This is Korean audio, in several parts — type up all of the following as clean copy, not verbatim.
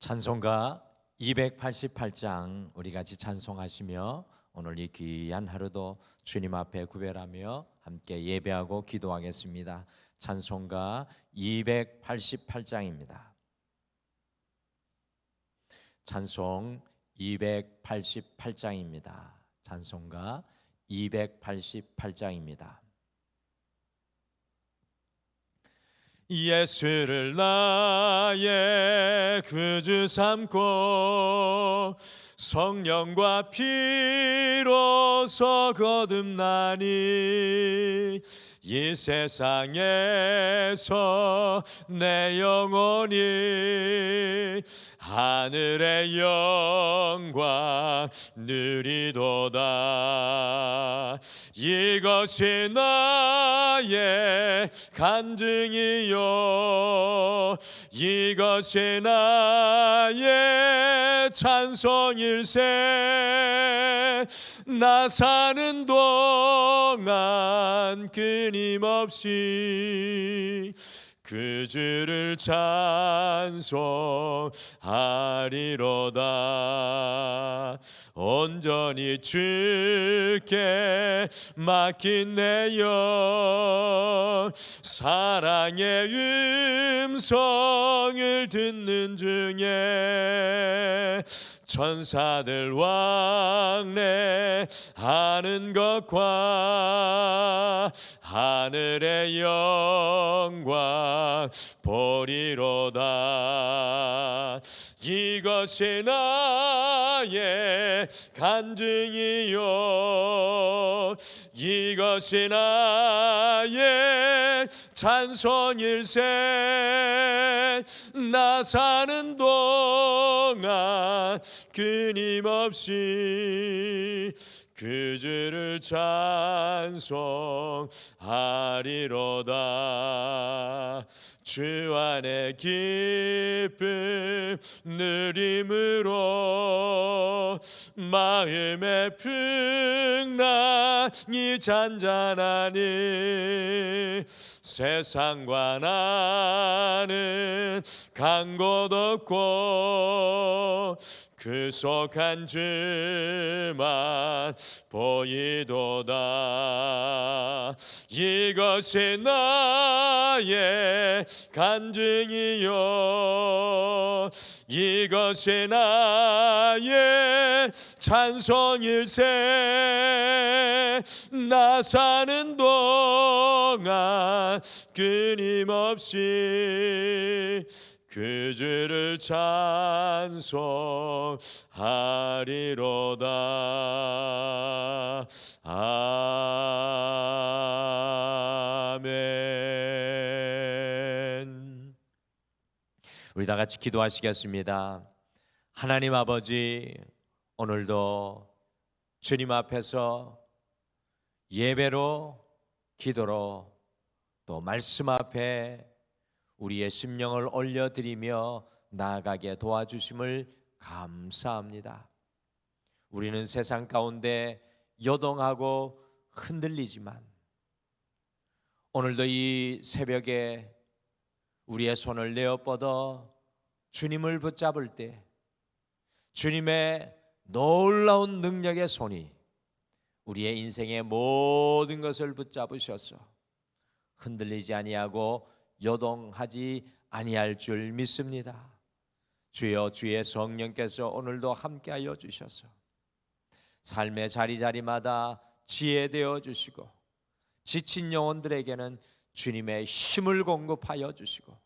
찬송가 288장 우리 같이 찬송하시며 오늘 이 귀한 하루도 주님 앞에 구별하며 함께 예배하고 기도하겠습니다. 찬송가 288장입니다. 찬송 288장입니다. 찬송가 288장입니다. 예수를 나의 구주 삼고 성령과 피로서 거듭나니 이 세상에서 내 영혼이 하늘의 영광 누리도다. 이것이 나의 간증이요 이것이 나의 찬송일세. 나 사는 동안 끊임없이 그 주를 찬송하리로다. 온전히 주께 맡긴 내 영 사랑의 음성을 듣는 중에 천사들 왕래하는 것과 하늘의 영광 보리로다. 이것이 나의 간증이요 이것이 나의 찬송일세. 나 사는 동안 끊임없이 그 주를 찬송하리로다. 주 안에 기쁨 누림으로 마음의 풍랑이 잔잔하니 세상과 나는 간 곳 없고 그 속한 주만 보이도다. 이것이 나의 간증이요 이것이 나의 찬송일세. 나 사는 동안 끊임없이 그 주를 찬송하리로다. 아멘. 우리 다 같이 기도하시겠습니다. 하나님 아버지, 오늘도 주님 앞에서 예배로 기도로 또 말씀 앞에 우리의 심령을 올려드리며 나아가게 도와주심을 감사합니다. 우리는 세상 가운데 요동하고 흔들리지만 오늘도 이 새벽에 우리의 손을 내어 뻗어 주님을 붙잡을 때 주님의 놀라운 능력의 손이 우리의 인생의 모든 것을 붙잡으셔서 흔들리지 아니하고 요동하지 아니할 줄 믿습니다. 주여, 주의 성령께서 오늘도 함께하여 주셔서 삶의 자리자리마다 지혜 되어 주시고 지친 영혼들에게는 주님의 힘을 공급하여 주시고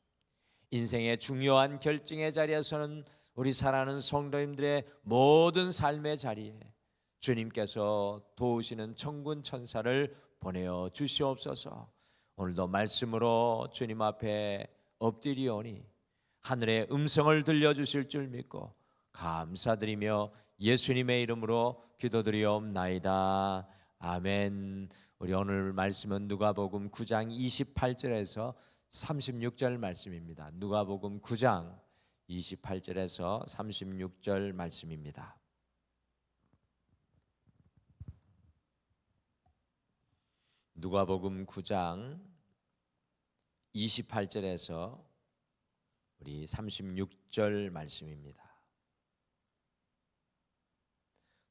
인생의 중요한 결정의 자리에서는 우리 사랑하는 성도님들의 모든 삶의 자리에 주님께서 도우시는 천군 천사를 보내어 주시옵소서. 오늘도 말씀으로 주님 앞에 엎드리오니 하늘의 음성을 들려주실 줄 믿고 감사드리며 예수님의 이름으로 기도드리옵나이다. 아멘. 우리 오늘 말씀은 누가복음 9장 28절에서 36절 말씀입니다. 누가복음 9장 28절에서 36절 말씀입니다. 누가복음 9장 28절에서 우리 36절 말씀입니다.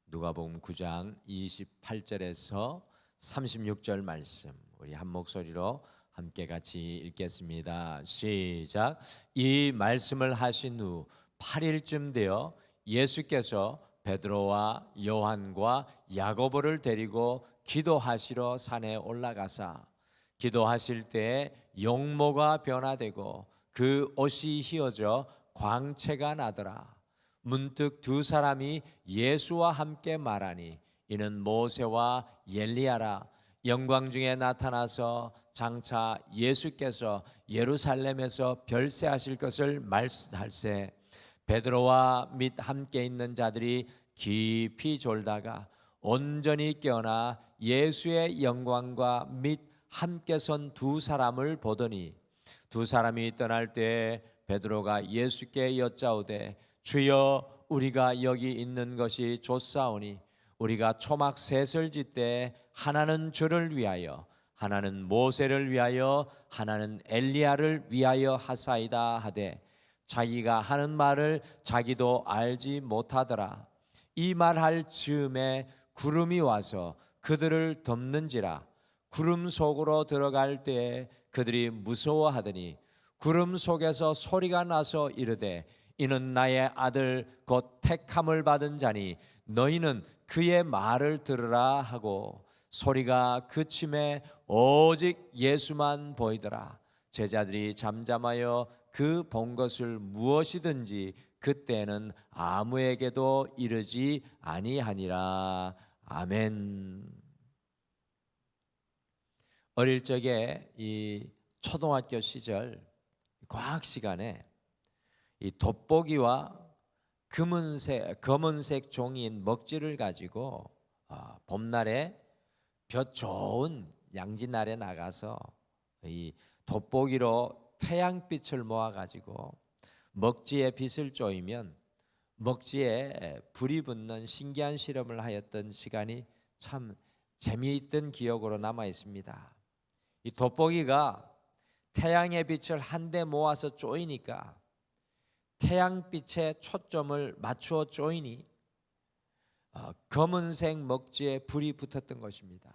누가복음 9장 28절에서 36절 말씀 우리 한 목소리로 함께 같이 읽겠습니다. 시작. 이 말씀을 하신 후 8일쯤 되어 예수께서 베드로와 요한과 야고보를 데리고 기도하시러 산에 올라가사 기도하실 때에 용모가 변화되고 그 옷이 휘어져 광채가 나더라. 문득 두 사람이 예수와 함께 말하니 이는 모세와 엘리야라. 영광 중에 나타나서 장차 예수께서 예루살렘에서 별세하실 것을 말씀할세. 베드로와 및 함께 있는 자들이 깊이 졸다가 온전히 깨어나 예수의 영광과 및 함께 선 두 사람을 보더니 두 사람이 떠날 때에 베드로가 예수께 여짜오되 주여 우리가 여기 있는 것이 좋사오니 우리가 초막 셋을 짓되 하나는 주를 위하여 하나는 모세를 위하여 하나는 엘리야를 위하여 하사이다 하되 자기가 하는 말을 자기도 알지 못하더라. 이 말할 즈음에 구름이 와서 그들을 덮는지라. 구름 속으로 들어갈 때에 그들이 무서워하더니 구름 속에서 소리가 나서 이르되 이는 나의 아들 곧 택함을 받은 자니 너희는 그의 말을 들으라 하고 소리가 그침에 오직 예수만 보이더라. 제자들이 잠잠하여 그 본 것을 무엇이든지 그때는 아무에게도 이르지 아니하니라. 아멘. 어릴 적에 이 초등학교 시절 과학 시간에 이 돋보기와 검은색 종이인 먹지를 가지고 봄날에 볕 좋은 양지날에 나가서 이 돋보기로 태양빛을 모아 가지고 먹지에 빛을 쬐면 먹지에 불이 붙는 신기한 실험을 하였던 시간이 참 재미있던 기억으로 남아 있습니다. 이 돋보기가 태양의 빛을 한데 모아서 쪼이니까 태양빛에 초점을 맞추어 쪼이니 검은색 먹지에 불이 붙었던 것입니다.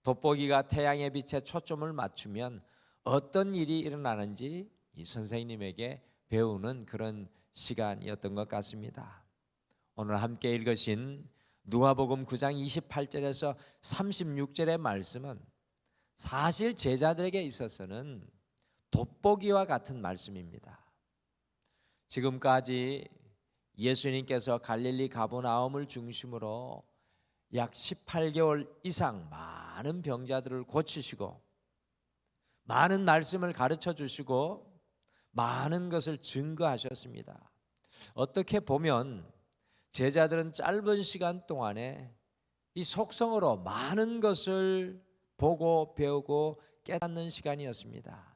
돋보기가 태양의 빛에 초점을 맞추면 어떤 일이 일어나는지 이 선생님에게 배우는 그런 시간이었던 것 같습니다. 오늘 함께 읽으신 누가복음 9장 28절에서 36절의 말씀은 사실 제자들에게 있어서는 돋보기와 같은 말씀입니다. 지금까지 예수님께서 갈릴리 가버나움을 중심으로 약 18개월 이상 많은 병자들을 고치시고 많은 말씀을 가르쳐 주시고 많은 것을 증거하셨습니다. 어떻게 보면 제자들은 짧은 시간 동안에 이 속성으로 많은 것을 보고 배우고 깨닫는 시간이었습니다.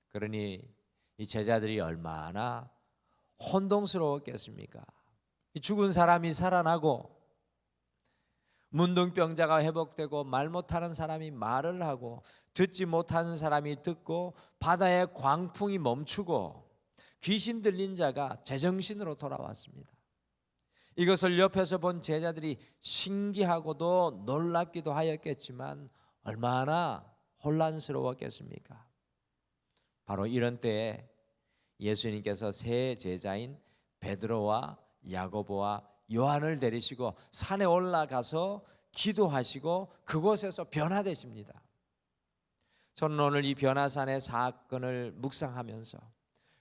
그러니 이 제자들이 얼마나 혼동스러웠겠습니까? 이 죽은 사람이 살아나고 문둥병자가 회복되고 말 못하는 사람이 말을 하고 듣지 못하는 사람이 듣고 바다의 광풍이 멈추고 귀신 들린 자가 제정신으로 돌아왔습니다. 이것을 옆에서 본 제자들이 신기하고도 놀랍기도 하였겠지만 얼마나 혼란스러웠겠습니까? 바로 이런 때에 예수님께서 세 제자인 베드로와 야고보와 요한을 데리시고 산에 올라가서 기도하시고 그곳에서 변화되십니다. 저는 오늘 이 변화산의 사건을 묵상하면서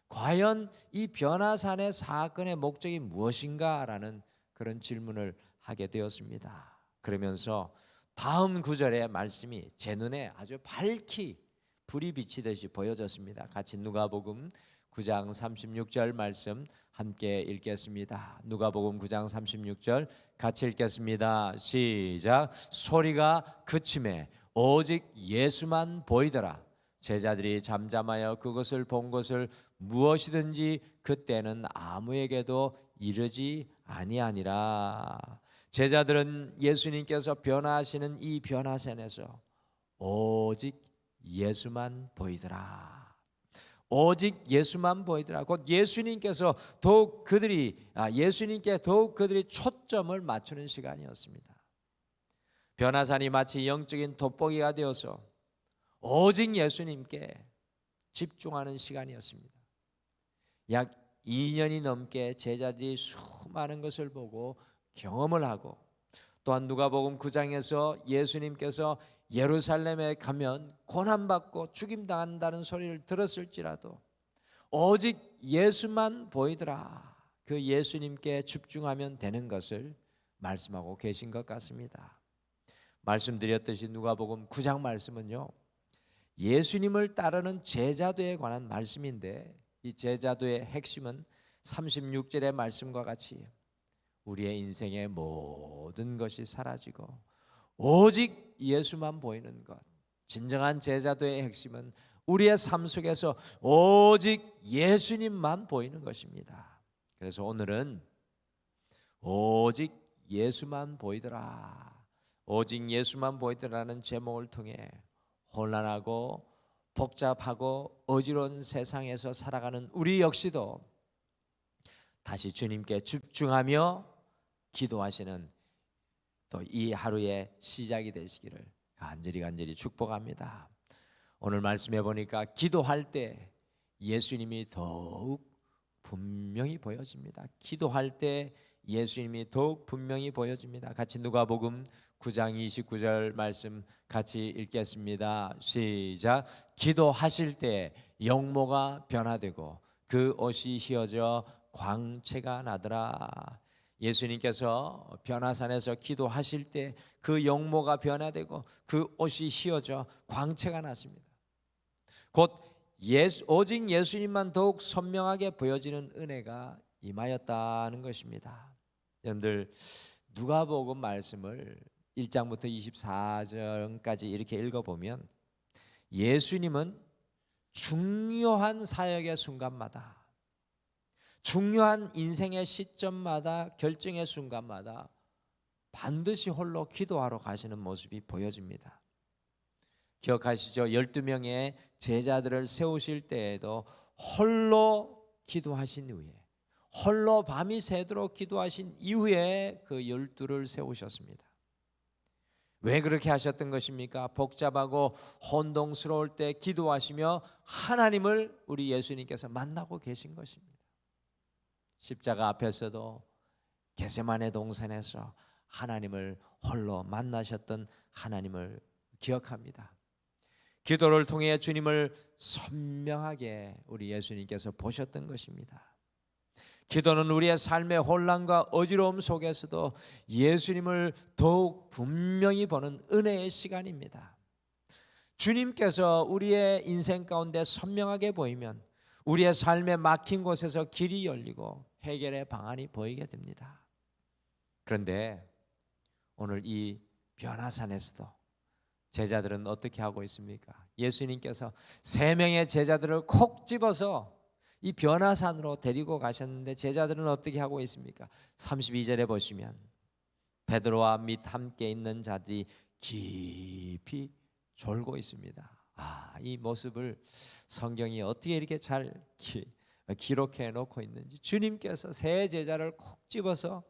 과연 이 변화산의 사건의 목적이 무엇인가라는 그런 질문을 하게 되었습니다. 그러면서 다음 구절의 말씀이 제 눈에 아주 밝히 불이 비치듯이 보여졌습니다. 같이 누가복음 9장 36절 말씀 함께 읽겠습니다. 누가복음 9장 36절 같이 읽겠습니다. 시작. 소리가 그침에 오직 예수만 보이더라. 제자들이 잠잠하여 그것을 본 것을 무엇이든지 그때는 아무에게도 이르지 아니하니라. 제자들은 예수님께서 변화하시는 이 변화산에서 오직 예수만 보이더라. 오직 예수만 보이더라. 곧 예수님께서 더욱 예수님께 더욱 그들이 초점을 맞추는 시간이었습니다. 변화산이 마치 영적인 돋보기가 되어서 오직 예수님께 집중하는 시간이었습니다. 약 2년이 넘게 제자들이 수많은 것을 보고 경험을 하고, 또한 누가복음 9장에서 예수님께서 예루살렘에 가면 고난받고 죽임당한다는 소리를 들었을지라도 오직 예수만 보이더라. 그 예수님께 집중하면 되는 것을 말씀하고 계신 것 같습니다. 말씀드렸듯이 누가복음 9장 말씀은요, 예수님을 따르는 제자도에 관한 말씀인데, 이 제자도의 핵심은 36절의 말씀과 같이 우리의 인생의 모든 것이 사라지고 오직 예수만 보이는 것. 진정한 제자도의 핵심은 우리의 삶 속에서 오직 예수님만 보이는 것입니다. 그래서 오늘은 오직 예수만 보이더라, 오직 예수만 보이더라는 제목을 통해 혼란하고 복잡하고 어지러운 세상에서 살아가는 우리 역시도 다시 주님께 집중하며 기도하시는 또 이 하루의 시작이 되시기를 간절히 축복합니다. 오늘 말씀해 보니까 기도할 때 예수님이 더욱 분명히 보여집니다. 기도할 때 예수님이 더욱 분명히 보여집니다. 같이 누가복음 9장 29절 말씀 같이 읽겠습니다. 시작. 기도하실 때 영모가 변화되고 그 옷이 휘어져 광채가 나더라. 예수님께서 변화산에서 기도하실 때 그 영모가 변화되고 그 옷이 휘어져 광채가 났습니다. 곧 오직 예수님만 더욱 선명하게 보여지는 은혜가 임하였다는 것입니다. 여러분들 누가복음 말씀을 1장부터 24장까지 이렇게 읽어보면 예수님은 중요한 사역의 순간마다, 중요한 인생의 시점마다, 결정의 순간마다 반드시 홀로 기도하러 가시는 모습이 보여집니다. 기억하시죠? 12명의 제자들을 세우실 때에도 홀로 기도하신 후에, 홀로 밤이 새도록 기도하신 이후에 그 12를 세우셨습니다. 왜 그렇게 하셨던 것입니까? 복잡하고 혼동스러울 때 기도하시며 하나님을 우리 예수님께서 만나고 계신 것입니다. 십자가 앞에서도 겟세마네 동산에서 하나님을 홀로 만나셨던 하나님을 기억합니다. 기도를 통해 주님을 선명하게 우리 예수님께서 보셨던 것입니다. 기도는 우리의 삶의 혼란과 어지러움 속에서도 예수님을 더욱 분명히 보는 은혜의 시간입니다. 주님께서 우리의 인생 가운데 선명하게 보이면 우리의 삶에 막힌 곳에서 길이 열리고 해결의 방안이 보이게 됩니다. 그런데 오늘 이 변화산에서도 제자들은 어떻게 하고 있습니까? 예수님께서 3명의 제자들을 콕 집어서 이 변화산으로 데리고 가셨는데 제자들은 어떻게 하고 있습니까? 32절에 보시면 베드로와 및 함께 있는 자들이 깊이 졸고 있습니다. 이 모습을 성경이 어떻게 이렇게 잘 기록해 놓고 있는지. 주님께서 3 제자를 콕 집어서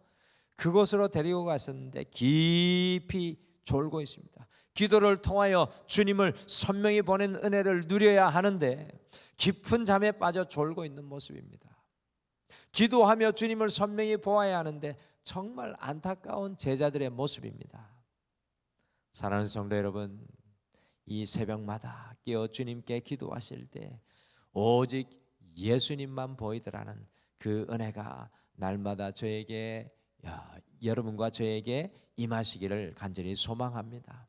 그곳으로 데리고 갔었는데 깊이 졸고 있습니다. 기도를 통하여 주님을 선명히 보낸 은혜를 누려야 하는데 깊은 잠에 빠져 졸고 있는 모습입니다. 기도하며 주님을 선명히 보아야 하는데 정말 안타까운 제자들의 모습입니다. 사랑하는 성도 여러분, 이 새벽마다 깨어 주님께 기도하실 때 오직 예수님만 보이더라는 그 은혜가 날마다 저에게, 여러분과 저에게 임하시기를 간절히 소망합니다.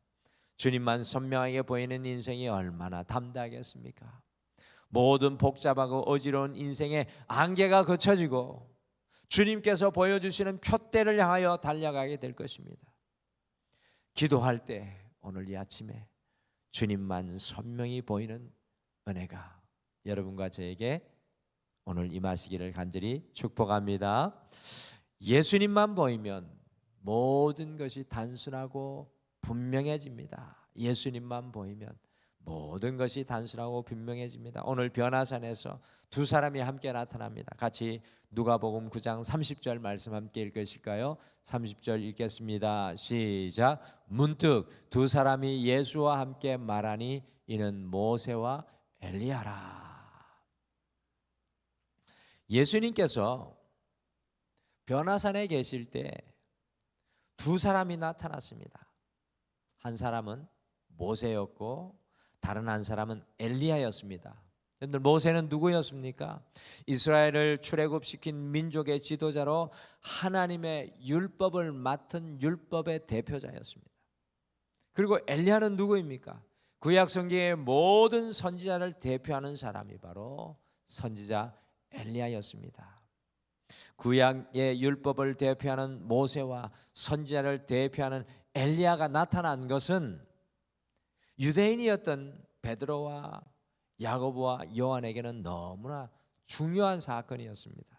주님만 선명하게 보이는 인생이 얼마나 담대하겠습니까? 모든 복잡하고 어지러운 인생의 안개가 걷혀지고 주님께서 보여주시는 표대를 향하여 달려가게 될 것입니다. 기도할 때 오늘 이 아침에 주님만 선명히 보이는 은혜가 여러분과 저에게 오늘 임하시기를 간절히 축복합니다. 예수님만 보이면 모든 것이 단순하고 분명해집니다. 예수님만 보이면 모든 것이 단순하고 분명해집니다. 오늘 변화산에서 두 사람이 함께 나타납니다. 같이 누가복음 9장 30절 말씀 함께 읽으실까요? 30절 읽겠습니다. 시작. 문득 두 사람이 예수와 함께 말하니 이는 모세와 엘리야라. 예수님께서 변화산에 계실 때 두 사람이 나타났습니다. 한 사람은 모세였고 다른 한 사람은 엘리야였습니다. 여러분들, 모세는 누구였습니까? 이스라엘을 출애굽시킨 민족의 지도자로 하나님의 율법을 맡은 율법의 대표자였습니다. 그리고 엘리야는 누구입니까? 구약 성경의 모든 선지자를 대표하는 사람이 바로 선지자 엘리야였습니다. 구약의 율법을 대표하는 모세와 선지자를 대표하는 엘리야가 나타난 것은 유대인이었던 베드로와 야고보와 요한에게는 너무나 중요한 사건이었습니다.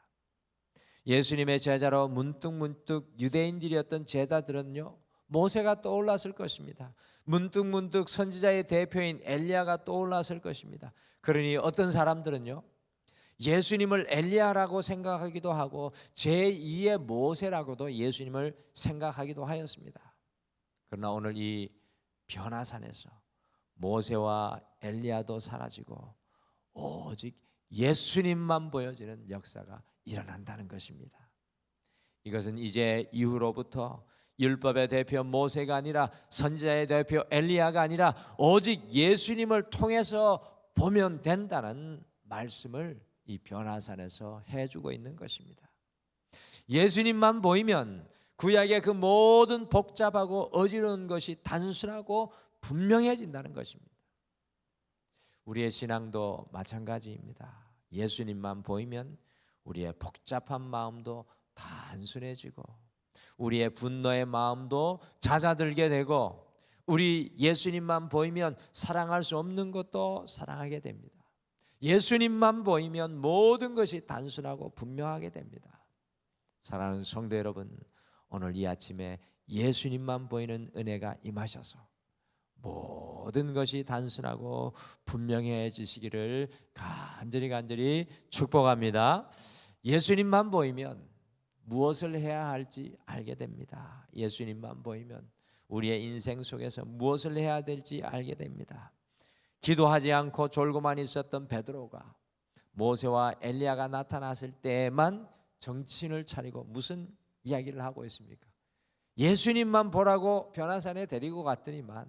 예수님의 제자로 문득문득 유대인들이었던 제자들은요, 모세가 떠올랐을 것입니다. 문득문득 선지자의 대표인 엘리야가 떠올랐을 것입니다. 그러니 어떤 사람들은요, 예수님을 엘리야라고 생각하기도 하고 제2의 모세라고도 예수님을 생각하기도 하였습니다. 그러나 오늘 이 변화산에서 모세와 엘리야도 사라지고 오직 예수님만 보여지는 역사가 일어난다는 것입니다. 이것은 이제 이후로부터 율법의 대표 모세가 아니라 선지자의 대표 엘리야가 아니라 오직 예수님을 통해서 보면 된다는 말씀을 이 변화산에서 해주고 있는 것입니다. 예수님만 보이면 구약의 그 모든 복잡하고 어지러운 것이 단순하고 분명해진다는 것입니다. 우리의 신앙도 마찬가지입니다. 예수님만 보이면 우리의 복잡한 마음도 단순해지고 우리의 분노의 마음도 잦아들게 되고 우리 예수님만 보이면 사랑할 수 없는 것도 사랑하게 됩니다. 예수님만 보이면 모든 것이 단순하고 분명하게 됩니다. 사랑하는 성도 여러분, 오늘 이 아침에 예수님만 보이는 은혜가 임하셔서 모든 것이 단순하고 분명해지시기를 간절히 축복합니다. 예수님만 보이면 무엇을 해야 할지 알게 됩니다. 예수님만 보이면 우리의 인생 속에서 무엇을 해야 될지 알게 됩니다. 기도하지 않고 졸고만 있었던 베드로가 모세와 엘리야가 나타났을 때에만 정신을 차리고 무슨 이야기를 하고 있습니까? 예수님만 보라고 변화산에 데리고 갔더니만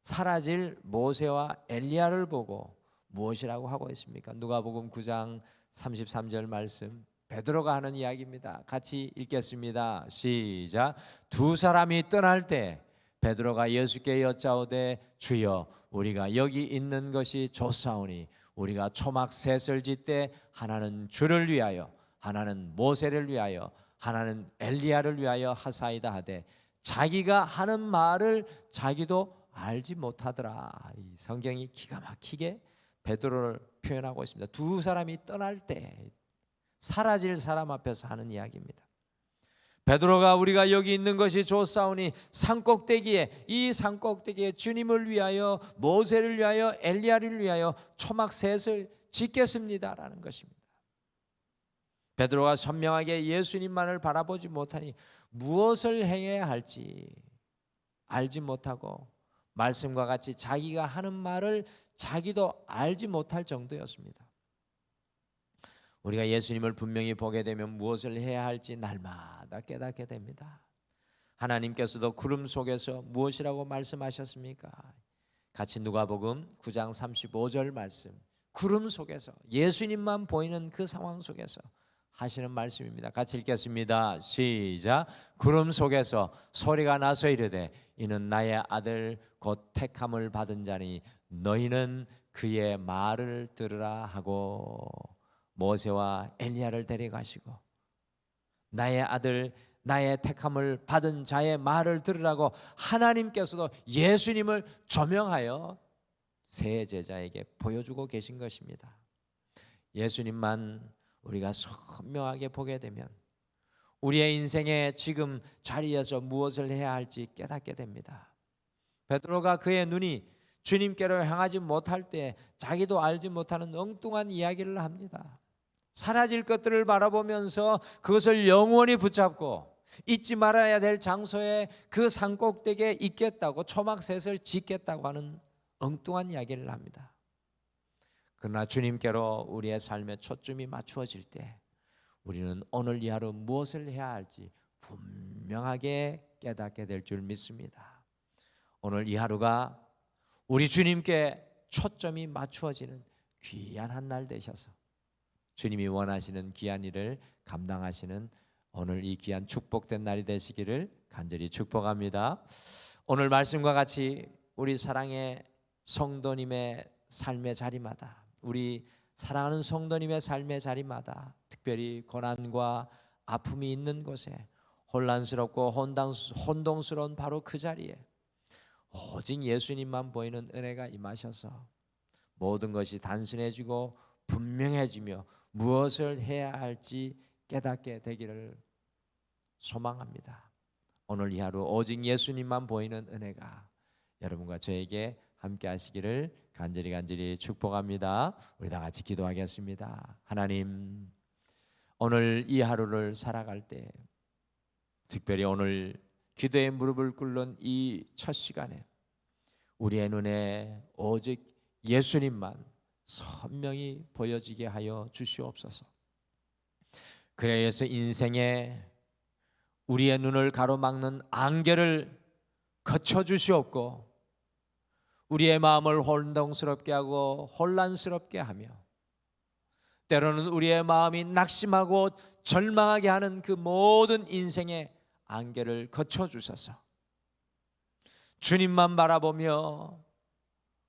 사라질 모세와 엘리야를 보고 무엇이라고 하고 있습니까? 누가복음 9장 33절 말씀, 베드로가 하는 이야기입니다. 같이 읽겠습니다. 시작. 두 사람이 떠날 때 베드로가 예수께 여짜오되 주여 우리가 여기 있는 것이 좋사오니 우리가 초막 셋을 짓되 하나는 주를 위하여 하나는 모세를 위하여 하나는 엘리야를 위하여 하사이다 하되 자기가 하는 말을 자기도 알지 못하더라. 이 성경이 기가 막히게 베드로를 표현하고 있습니다. 두 사람이 떠날 때 사라질 사람 앞에서 하는 이야기입니다. 베드로가 우리가 여기 있는 것이 좋사오니 산꼭대기에 이 산꼭대기에 주님을 위하여 모세를 위하여 엘리야를 위하여 초막 셋을 짓겠습니다라는 것입니다. 베드로가 선명하게 예수님만을 바라보지 못하니 무엇을 행해야 할지 알지 못하고 말씀과 같이 자기가 하는 말을 자기도 알지 못할 정도였습니다. 우리가 예수님을 분명히 보게 되면 무엇을 해야 할지 날마다 깨닫게 됩니다. 하나님께서도 구름 속에서 무엇이라고 말씀하셨습니까? 같이 누가복음 9장 35절 말씀, 구름 속에서 예수님만 보이는 그 상황 속에서 하시는 말씀입니다. 같이 읽겠습니다. 시작. 구름 속에서 소리가 나서 이르되 이는 나의 아들 곧 택함을 받은 자니 너희는 그의 말을 들으라 하고 모세와 엘리야를 데려가시고 나의 아들 나의 택함을 받은 자의 말을 들으라고 하나님께서도 예수님을 조명하여 세 제자에게 보여주고 계신 것입니다. 예수님만 우리가 선명하게 보게 되면 우리의 인생의 지금 자리에서 무엇을 해야 할지 깨닫게 됩니다. 베드로가 그의 눈이 주님께로 향하지 못할 때 자기도 알지 못하는 엉뚱한 이야기를 합니다. 사라질 것들을 바라보면서 그것을 영원히 붙잡고 잊지 말아야 될 장소에 그 산꼭대기에 있겠다고 초막셋을 짓겠다고 하는 엉뚱한 이야기를 합니다. 그러나 주님께로 우리의 삶의 초점이 맞추어질 때 우리는 오늘 이 하루 무엇을 해야 할지 분명하게 깨닫게 될 줄 믿습니다. 오늘 이 하루가 우리 주님께 초점이 맞추어지는 귀한 한 날 되셔서 주님이 원하시는 귀한 일을 감당하시는 오늘 이 귀한 축복된 날이 되시기를 간절히 축복합니다. 오늘 말씀과 같이 우리 사랑의 성도님의 삶의 자리마다, 우리 사랑하는 성도님의 삶의 자리마다, 특별히 고난과 아픔이 있는 곳에, 혼란스럽고 혼동스러운 바로 그 자리에 오직 예수님만 보이는 은혜가 임하셔서 모든 것이 단순해지고 분명해지며 무엇을 해야 할지 깨닫게 되기를 소망합니다. 오늘 이 하루 오직 예수님만 보이는 은혜가 여러분과 저에게 함께 하시기를 간절히 축복합니다. 우리 다 같이 기도하겠습니다. 하나님, 오늘 이 하루를 살아갈 때, 특별히 오늘 기도의 무릎을 꿇는 이 첫 시간에 우리의 눈에 오직 예수님만 선명히 보여지게 하여 주시옵소서. 그래서 인생에 우리의 눈을 가로막는 안개를 거쳐 주시옵고 우리의 마음을 혼동스럽게 하고 혼란스럽게 하며 때로는 우리의 마음이 낙심하고 절망하게 하는 그 모든 인생의 안개를 거쳐 주셔서 주님만 바라보며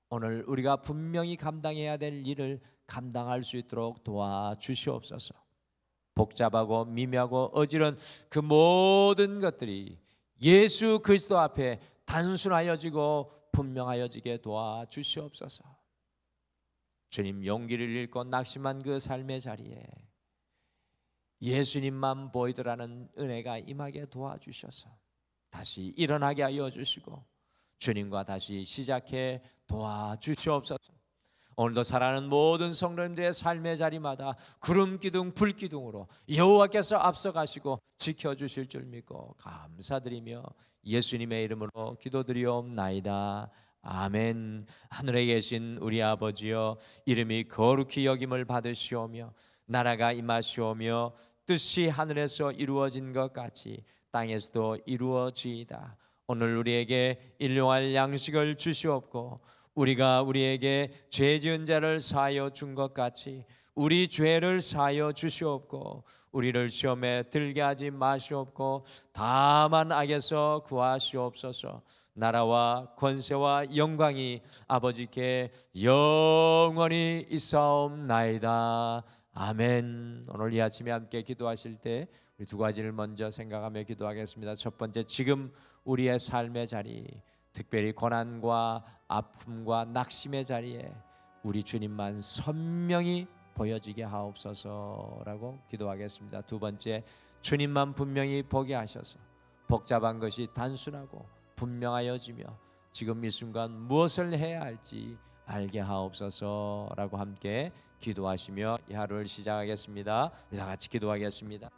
오늘 우리가 분명히 감당해야 될 일을 감당할 수 있도록 도와주시옵소서. 복잡하고 미묘하고 어지러운 그 모든 것들이 예수 그리스도 앞에 단순하여지고 분명하여지게 도와주시옵소서. 주님, 용기를 잃고 낙심한 그 삶의 자리에 예수님만 보이더라는 은혜가 임하게 도와주셔서 다시 일어나게 하여 주시고 주님과 다시 시작해 도와주시옵소서. 오늘도 사랑하는 모든 성도님들의 삶의 자리마다 구름 기둥 불 기둥으로 여호와께서 앞서가시고 지켜주실 줄 믿고 감사드리며 예수님의 이름으로 기도드리옵나이다. 아멘. 하늘에 계신 우리 아버지여, 이름이 거룩히 여김을 받으시오며 나라가 임하시오며 뜻이 하늘에서 이루어진 것 같이 땅에서도 이루어지이다. 오늘 우리에게 일용할 양식을 주시옵고 우리가 우리에게 죄 지은 자를 사하여 준 것 같이 우리 죄를 사하여 주시옵고 우리를 시험에 들게 하지 마시옵고 다만 악에서 구하시옵소서. 나라와 권세와 영광이 아버지께 영원히 있사옵나이다. 아멘. 오늘 이 아침에 함께 기도하실 때 우리 두 가지를 먼저 생각하며 기도하겠습니다. 첫 번째, 지금 우리의 삶의 자리, 특별히 고난과 아픔과 낙심의 자리에 우리 주님만 선명히 보여지게 하옵소서라고 기도하겠습니다. 두 번째, 주님만 분명히 보게 하셔서 복잡한 것이 단순하고 분명하여지며 지금 이 순간 무엇을 해야 할지 알게 하옵소서라고 함께 기도하시며 이 하루를 시작하겠습니다. 우리 다 같이 기도하겠습니다.